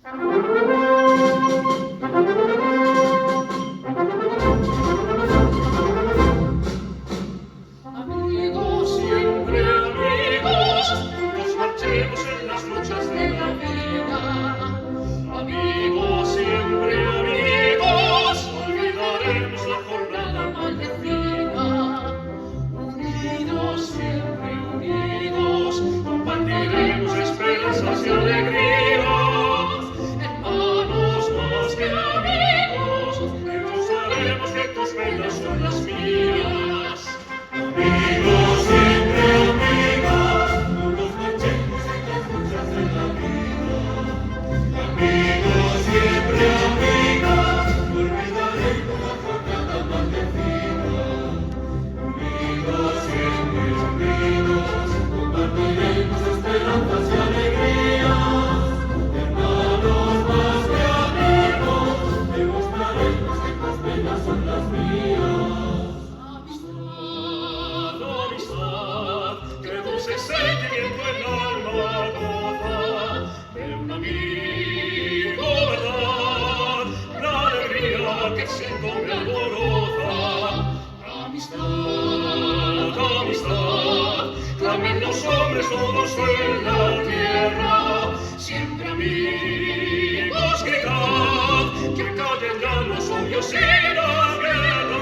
Amigos, siempre amigos, nos marchemos en las luchas de la vida. Amigos, siempre amigos, olvidaremos la jornada maldecida. Unidos, siempre unidos, compartiremos esperanzas y alegrías. Hermanos más que amigos, demostraremos que tus penas son las mías. Amigos, siempre amigos, no nos marchemos en las luchas de la vida. Amigos, siempre amigos, no olvidaremos la jornada maldecida. Amigos, siempre amigos, compartiremos esperanzas y alegrías. Hermanos más que amigos, demostraremos que tus penas son las mías. Que dulce sentimiento en el alma goza de un amigo, verdad, la alegría que siento me alboroza. Amistad, clamen los hombres todos en la tierra, siempre amigos, gritad, que callen ya los odios y las guerras.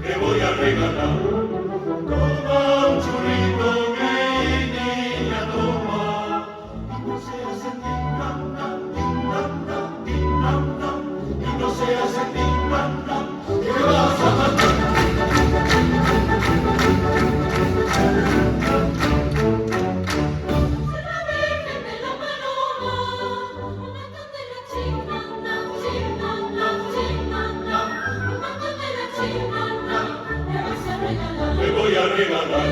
Que voy a regalar, toma un churrito, mi niña, toma. Y no se hace tin-tan-tan, tin-tan-tan, tin-tan-tan. Y no se hace tin-tan-tan, que me vas a matar. Me voy a regalar.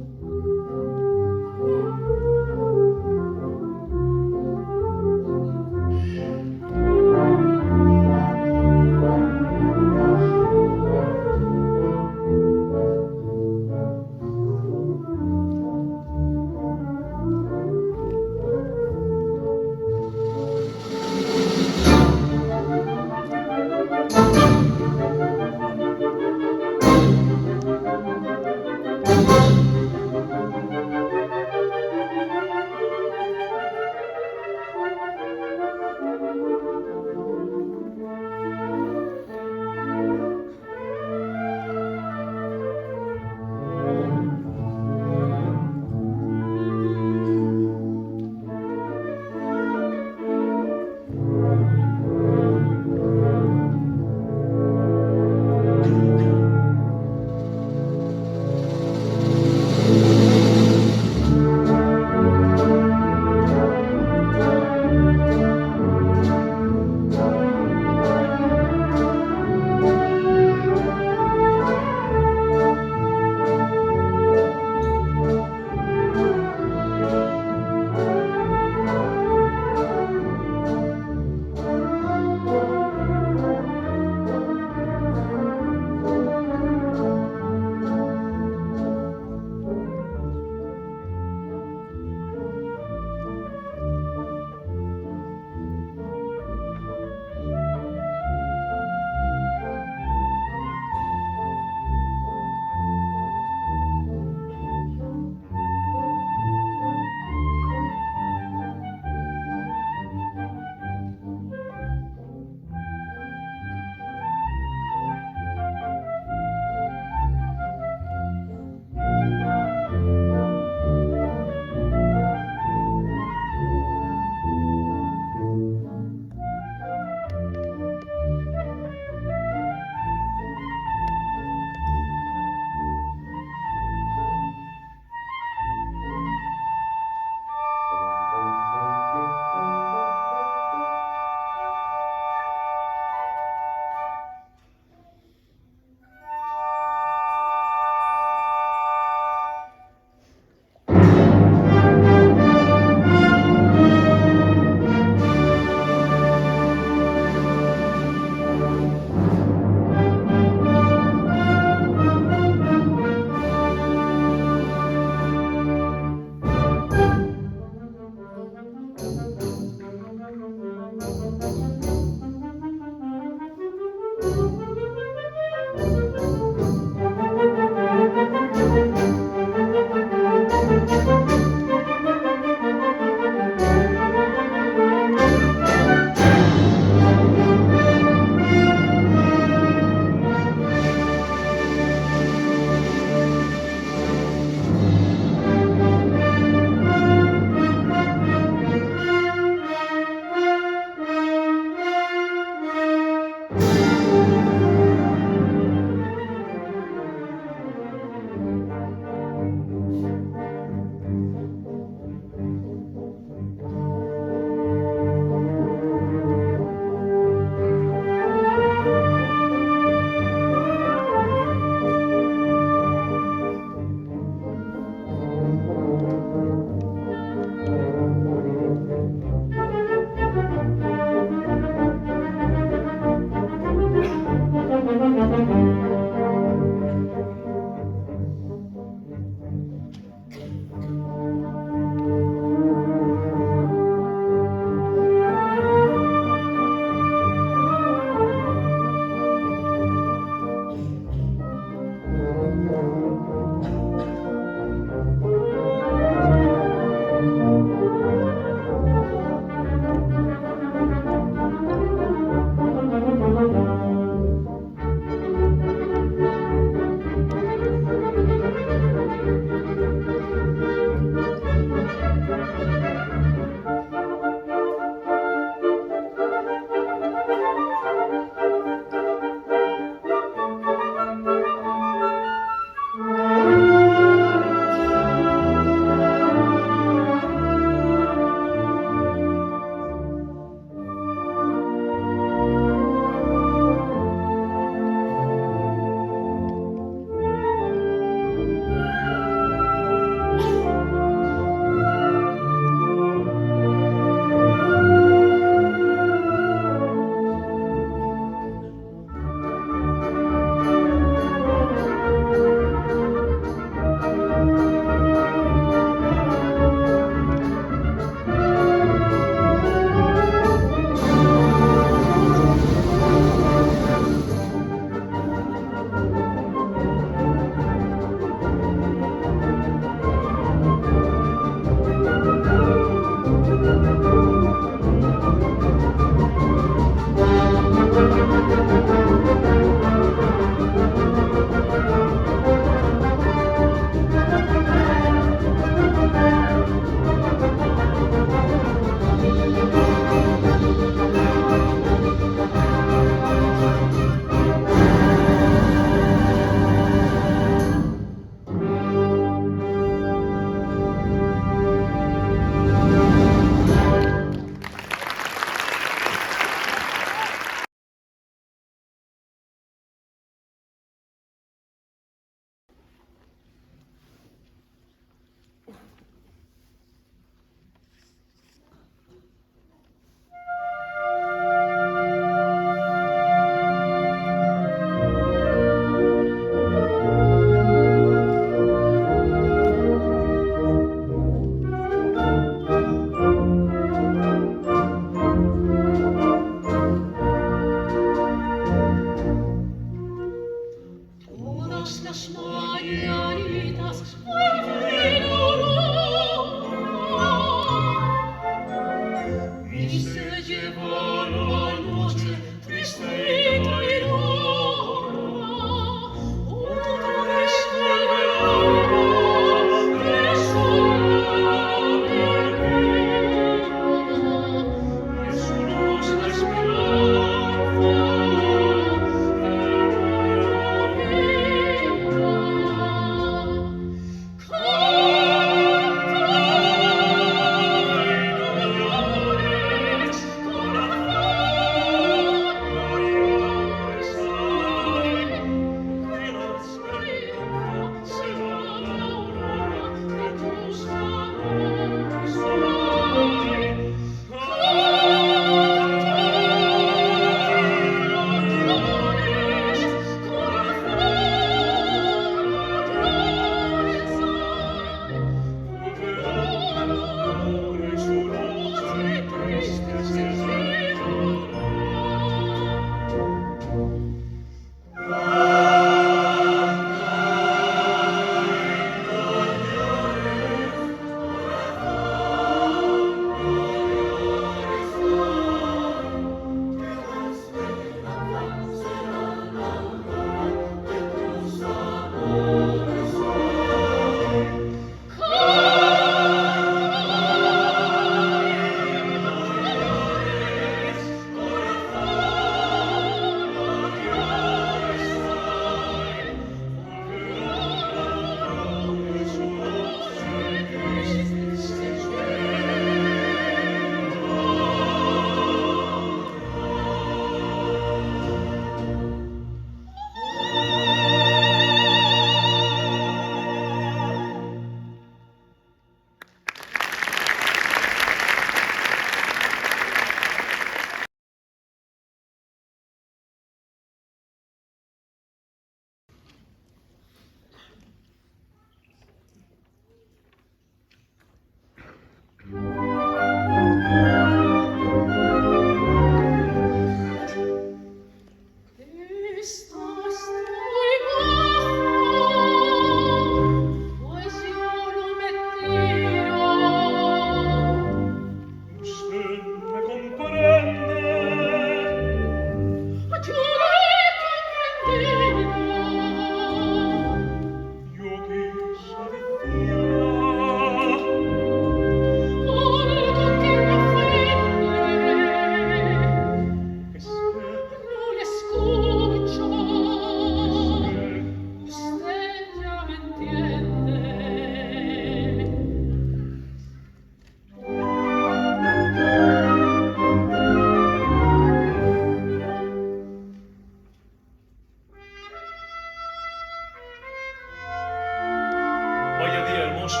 Vaya día hermoso.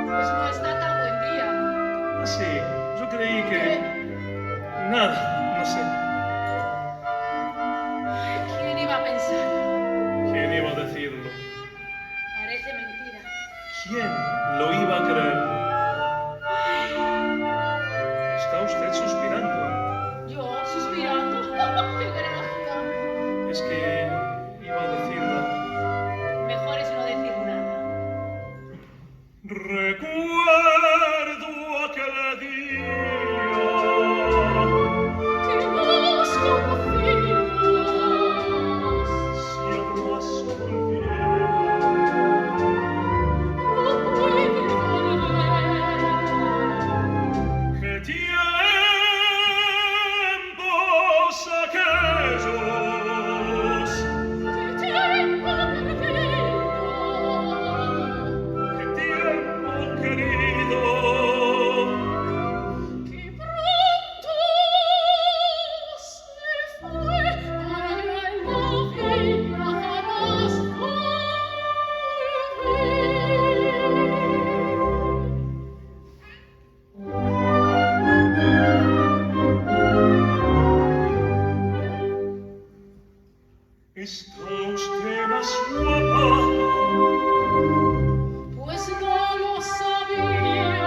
Pues no está tan buen día. Ah, sí, yo creí que... ¿Qué? Nada, no sé. ¿Quién iba a pensar? ¿Quién iba a decirlo? Parece mentira. ¿Quién lo iba a creer? Está usted suspirando. Yo suspirando. ¡Qué gracia! Es que iba a decirla. Mejor es no decir nada. Recuerdo aquel día Que nos conocimos. si acaso volviera. No puede volver. ¡Qué tiempos aquellos! ¡Qué tiempo perdido! ¡Qué tiempo querido! ¡Qué pronto se fue! ¡Para en la vida jamás volver! Está usted más guapa, Pues no lo sabía.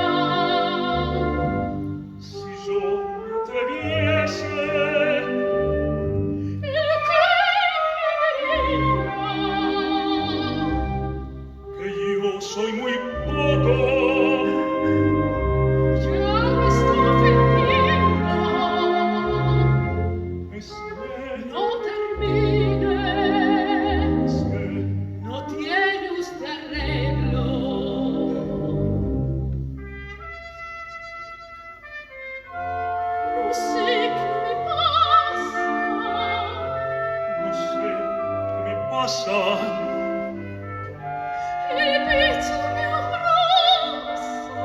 si yo me atreviese, El que diría que yo soy muy poco, ya me está fingiendo. es que, No termines, es que, no tiene usted arreglo. No sé qué me pasa. no sé qué me pasa, El pecho me abraza.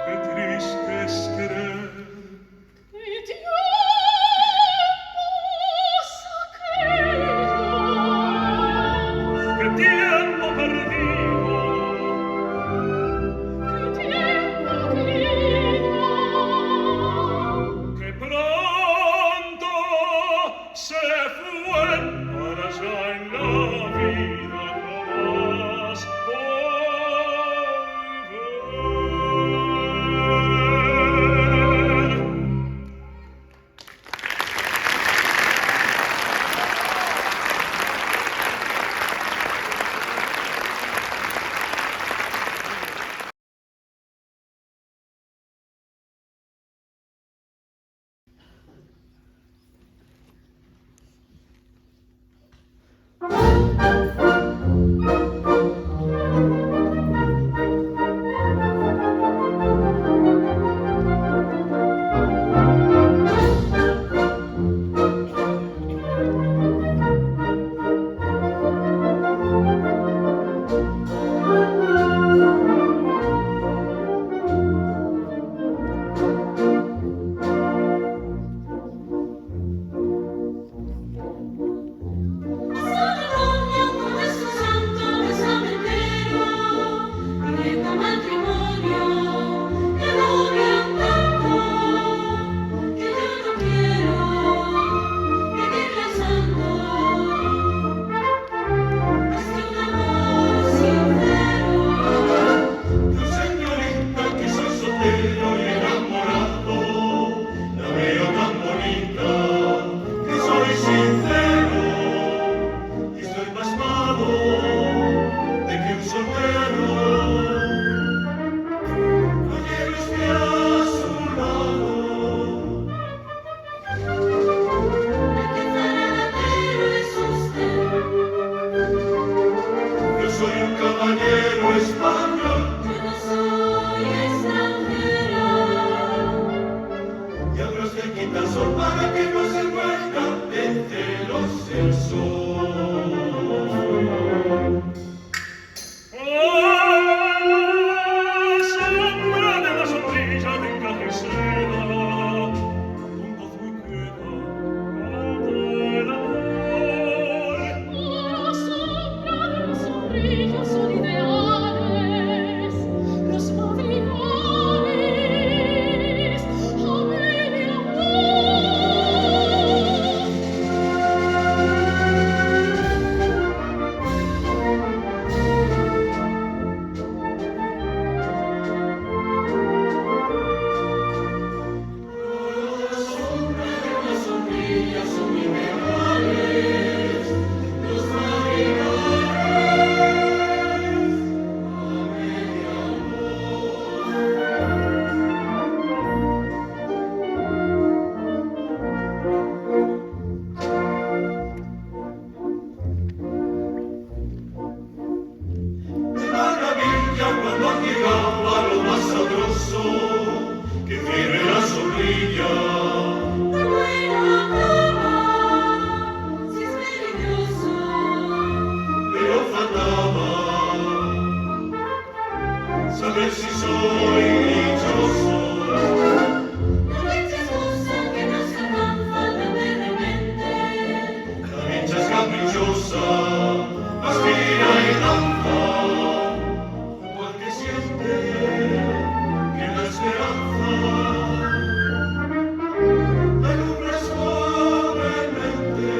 qué triste es querer, ¡Qué tiempos aquellos! qué tiempo perdido, ¡Qué tiempo querido! que pronto se fue para allá en la vida jamás volver. Tu señorita que soy soltero y enamorado, la veo tan bonita que soy sincero y estoy pasmado de que un soltero no lleve usted a su lado. ¡Qué zarandeiro es usted! Yo soy un caballero español Yo no soy extranjera. y abro se quita el sol para que no se muestra de celos el sol. Sombra de la sombrilla de encaje y seda, con voz muy queda, canta el amor. La sombra de los sombrillos son ideales. saber si soy dichoso. No eches cosa que no se alcanza tan de repente. La dicha es caprichosa, aspira y danza, junto al que siente que la esperanza alumbra suavemente.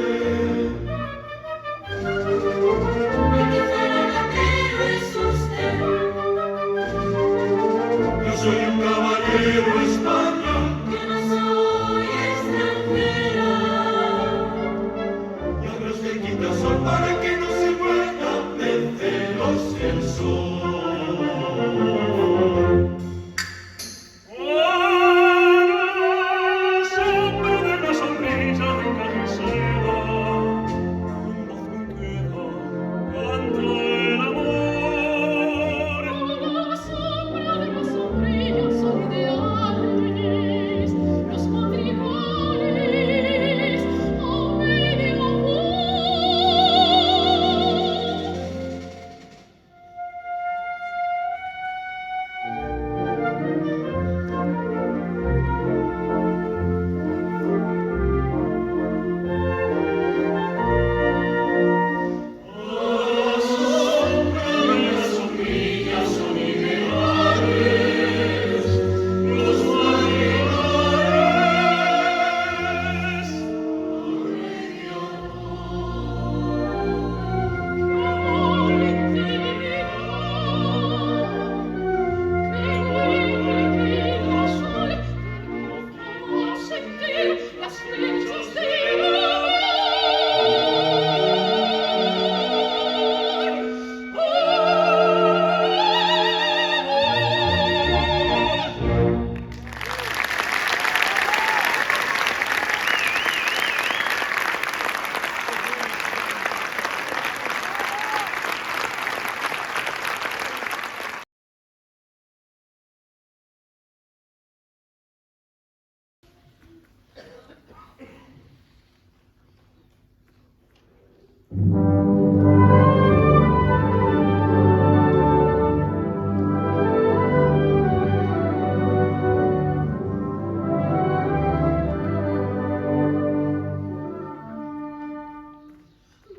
El que zarangatero es usted. Yo soy un caballero español, Yo no soy extranjera. y abra usted quitasol para que no se muera de celos el sol. Sombra de la sonrisa de Cancela, en voz blanquera canta el amor. La sombra de las sombrillas son ideales, los madrigales a medio amor. Las sombrillas son ideales, los madrigales Las flechas del amor.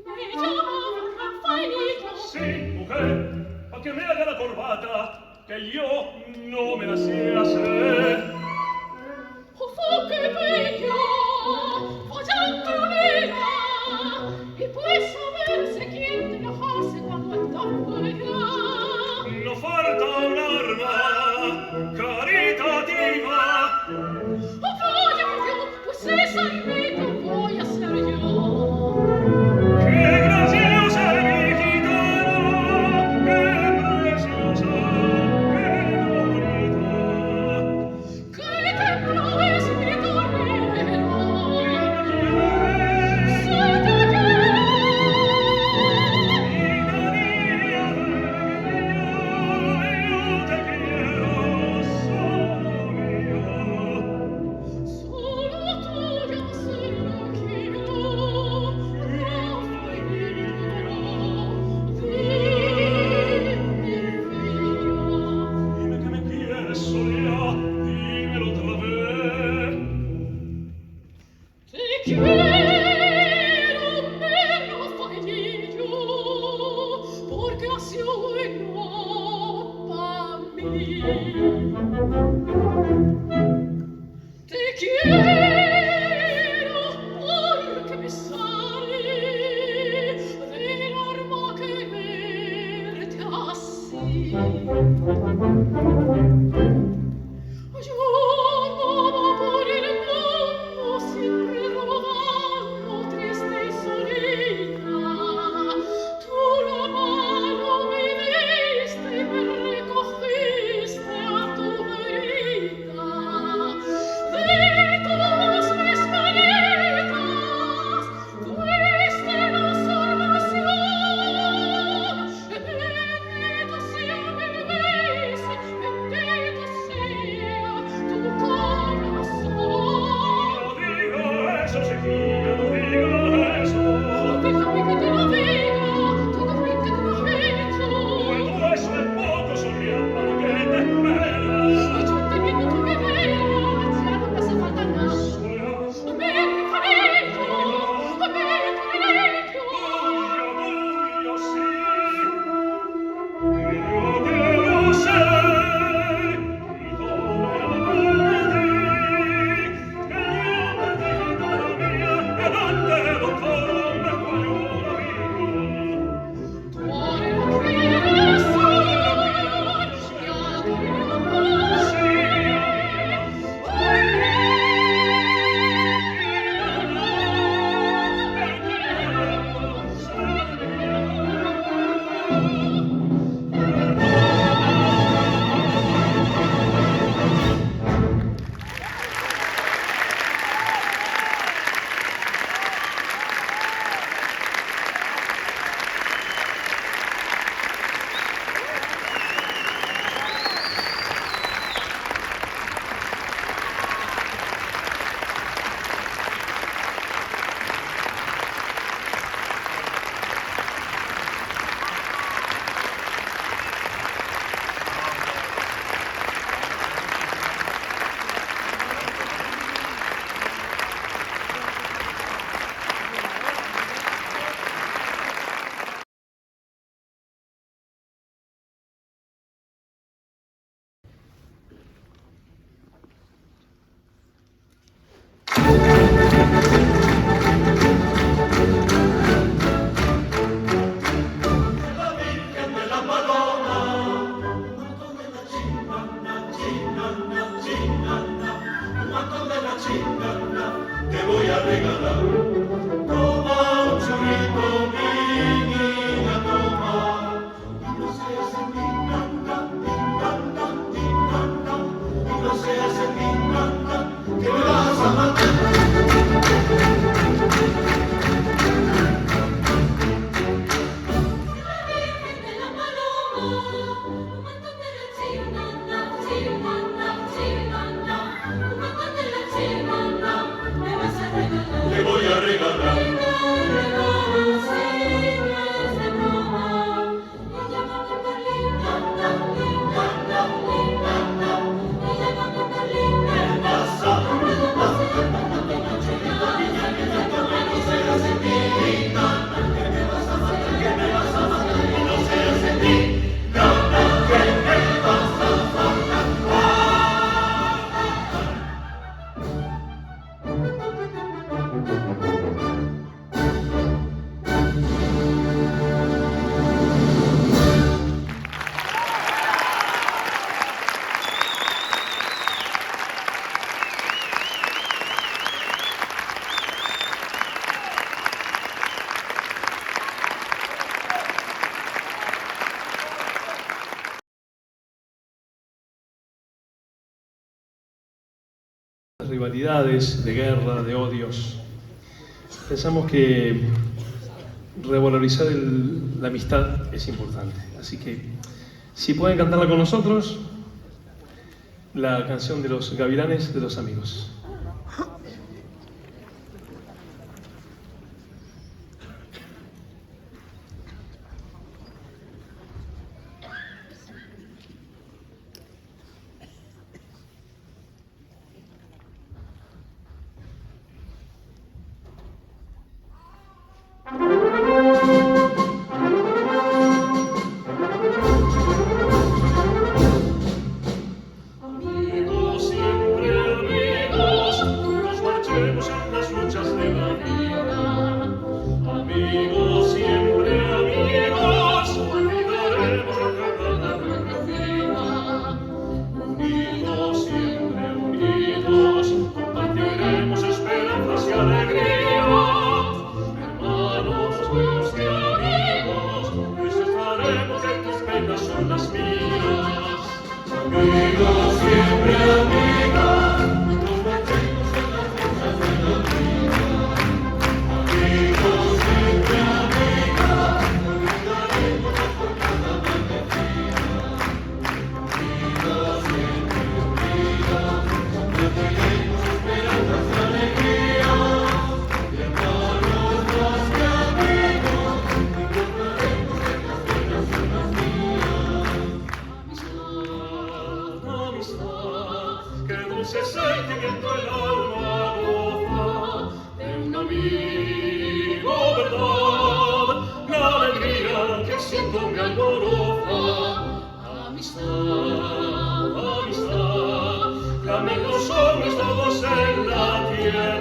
Me llamo Rafaelito. Sí, mujer, a que me haga la corbata, que yo no me la sé hacer. ¡Oh, qué bello! ¡Follantonera! Y puedes saberse quién te la hace cuando está fuera. No falta un arma caritativa. ¡Oh, vaya yo! Pues esa invita voy a ser yo. ¡Qué graciosa es mi gitana! ¡Qué preciosa! ¡Qué bonita! ¡Qué templo es mi tornero! ¡Sí, ¡Se te quiere! yo te quiero, solo mío. Solo tuyo solo quiero, Rafaelito, dimmi via. Dime que me quieres, Sonia, dímelo otra vez. Te quiero, mi Rafaelito, porque has sido bueno para mí. Te quiero porque me sale del alma quererte así. Yo andaba por el mundo siempre rodando triste y solita. Tú la mano me diste y me recogiste a tu verita. De todas mis cañetas fuiste la salvación. Bendito sea mil veces, bendito sea rivalidades, de guerra, de odios. Pensamos que revalorizar la amistad es importante. Así que, si pueden cantarla con nosotros, la canción de los Gavilanes de los Amigos. Amigos, siempre amigos, nos marchemos en las luchas de la vida. Amigos, siempre amigos, olvidaremos la cargada perdida. Unidos, siempre unidos, compartiremos esperanzas y alegría. Hermanos, buenos y amigos, nos estaremos que tus penas son las mías. Amigos, siempre amigos, nos marchemos en las luchas de la vida. Amigos, siempre amigos, olvidaremos la jornada bendecida. Amigos, siempre unidos, compartiremos esperanzas y alegría. Hermanos, más que amigos, encontraremos que las penas son las mías. Amistad, que dulce sentimiento el alma goza de un amigo, verdad, la alegría que siento me alboroza. Amistad, amistad, clamen los hombres todos en la tierra.